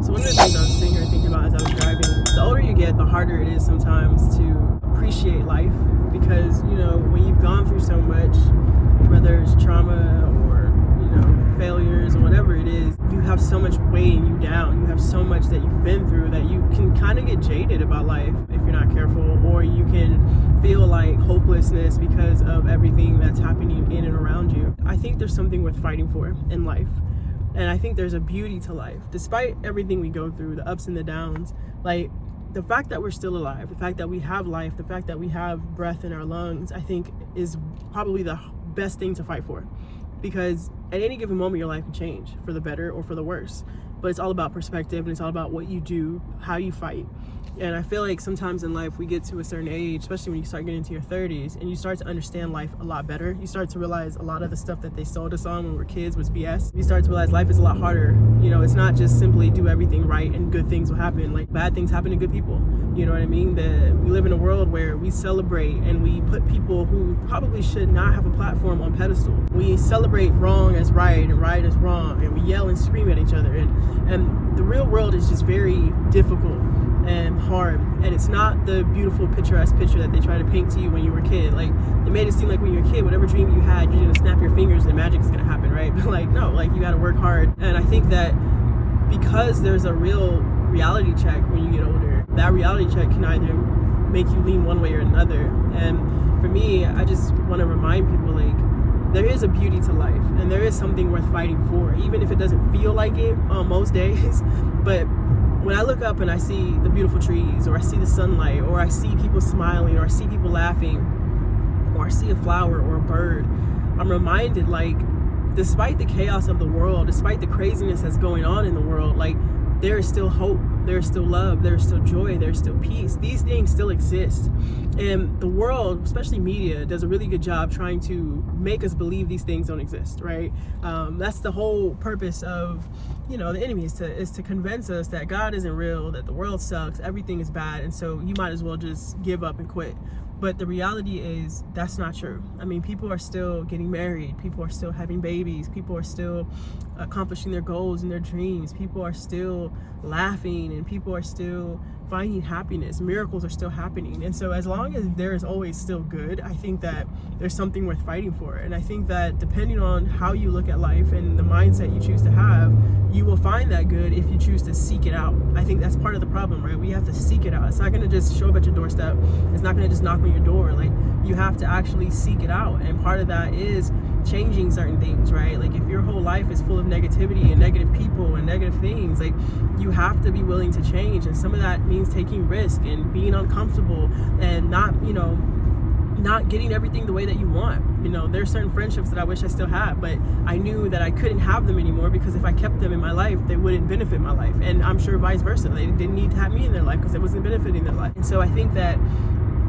So one of the things I was sitting here thinking about as I was driving, the older you get, the harder it is sometimes to appreciate life, because, you know, when you've gone through so much, whether it's trauma or, you know, failures or whatever it is, you have so much weighing you down. You have so much that you've been through that you can kind of get jaded about life if you're not careful, or you can feel like hopelessness because of everything that's happening in and around you. I think there's something worth fighting for in life. And I think there's a beauty to life. Despite everything we go through, the ups and the downs, like the fact that we're still alive, the fact that we have life, the fact that we have breath in our lungs, I think is probably the best thing to fight for. Because at any given moment, your life can change for the better or for the worse. But it's all about perspective, and it's all about what you do, how you fight. And I feel like sometimes in life we get to a certain age, especially when you start getting into your 30s, and you start to understand life a lot better. You start to realize a lot of the stuff that they sold us on when we were kids was BS. You start to realize life is a lot harder. You know, it's not just simply do everything right and good things will happen. Like, bad things happen to good people. You know what I mean? We live in a world where we celebrate and we put people who probably should not have a platform on pedestal. We celebrate wrong as right and right as wrong, and we yell and scream at each other. And the real world is just very difficult and hard, and it's not the beautiful picturesque picture that they try to paint to you when you were a kid. Like, they made it seem like when you were a kid, whatever dream you had, you're gonna snap your fingers and magic is gonna happen, right? But like, no, like, you gotta work hard. And I think that because there's a real reality check when you get older, that reality check can either make you lean one way or another. And for me, I just want to remind people, like, there is a beauty to life, and there is something worth fighting for, even if it doesn't feel like it on most days. But when I look up and I see the beautiful trees, or I see the sunlight, or I see people smiling, or I see people laughing, or I see a flower or a bird, I'm reminded, like, despite the chaos of the world, despite the craziness that's going on in the world, like, there is still hope, there is still love, there is still joy, there is still peace. These things still exist. And the world, especially media, does a really good job trying to make us believe these things don't exist, right? That's the whole purpose of, you know, the enemy, is to convince us that God isn't real, that the world sucks, everything is bad, and so you might as well just give up and quit. But the reality is that's not true. I mean, people are still getting married, people are still having babies, people are still accomplishing their goals and their dreams, people are still laughing, and people are still finding happiness. Miracles are still happening. And so as long as there is always still good, I think that there's something worth fighting for. And I think that depending on how you look at life and the mindset you choose to have, you will find that good if you choose to seek it out. I think that's part of the problem, right? We have to seek it out. It's not going to just show up at your doorstep. It's not going to just knock on your door. Like, you have to actually seek it out. And part of that is changing certain things, right? Like, if your whole life is full of negativity and negative people and negative things, like, you have to be willing to change. And some of that means taking risk and being uncomfortable and not getting everything the way that you want. You know, there's certain friendships that I wish I still had, but I knew that I couldn't have them anymore, because if I kept them in my life, they wouldn't benefit my life. And I'm sure vice versa. They didn't need to have me in their life because it wasn't benefiting their life. And so I think that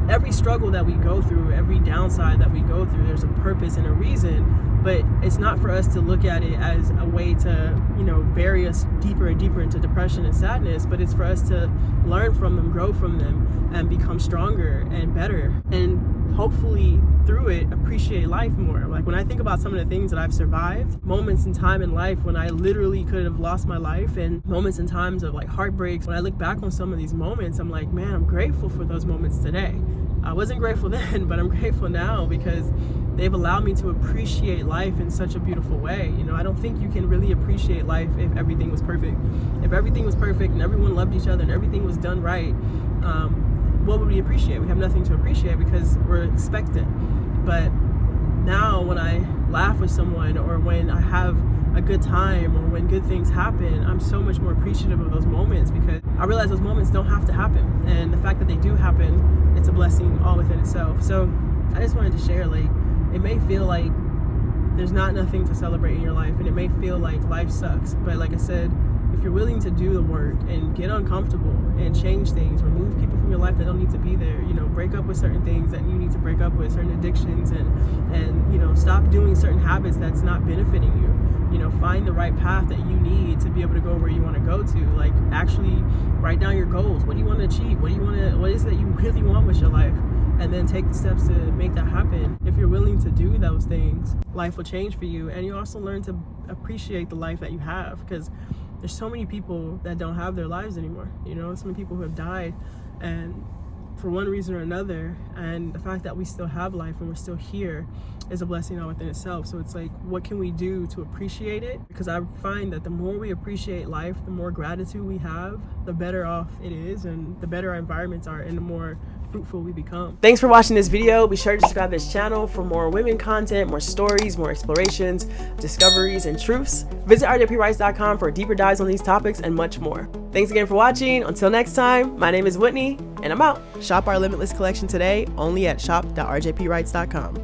every struggle that we go through, every downside that we go through, there's a purpose and a reason. But it's not for us to look at it as a way to, you know, bury us deeper and deeper into depression and sadness, but it's for us to learn from them, grow from them, and become stronger and better. And hopefully through it, appreciate life more. Like, when I think about some of the things that I've survived, moments in time in life when I literally could have lost my life, and moments in times of like heartbreaks, when I look back on some of these moments, I'm like, man, I'm grateful for those moments today. I wasn't grateful then, but I'm grateful now because they've allowed me to appreciate life in such a beautiful way. You know, I don't think you can really appreciate life if everything was perfect. If everything was perfect and everyone loved each other and everything was done right, what would we appreciate? We have nothing to appreciate because we're expectant. But now when I laugh with someone, or when I have a good time, or when good things happen, I'm so much more appreciative of those moments, because I realize those moments don't have to happen. And the fact that they do happen, it's a blessing all within itself. So I just wanted to share, like, it may feel like there's nothing to celebrate in your life, and it may feel like life sucks. But like I said, if you're willing to do the work and get uncomfortable and change things, remove people from your life that don't need to be there, you know, break up with certain things that you need to break up with, certain addictions, and you know, stop doing certain habits that's not benefiting you. You know, find the right path that you need to be able to go where you want to go to. Like, actually write down your goals. What do you want to achieve? What is it that you really want with your life? And then take the steps to make that happen. If you're willing to do those things, life will change for you. And you also learn to appreciate the life that you have, because there's so many people that don't have their lives anymore, you know, so many people who have died and for one reason or another, and the fact that we still have life and we're still here is a blessing all within itself. So it's like, what can we do to appreciate it? Because I find that the more we appreciate life, the more gratitude we have, the better off it is, and the better our environments are, and the more fruitful we become. Thanks for watching this video. Be sure to subscribe to this channel for more women content, more stories, more explorations, discoveries, and truths. Visit RJPWritez.com for deeper dives on these topics and much more. Thanks again for watching. Until next time, my name is Whitney, and I'm out. Shop our Limitless collection today only at shop.rjpwritez.com.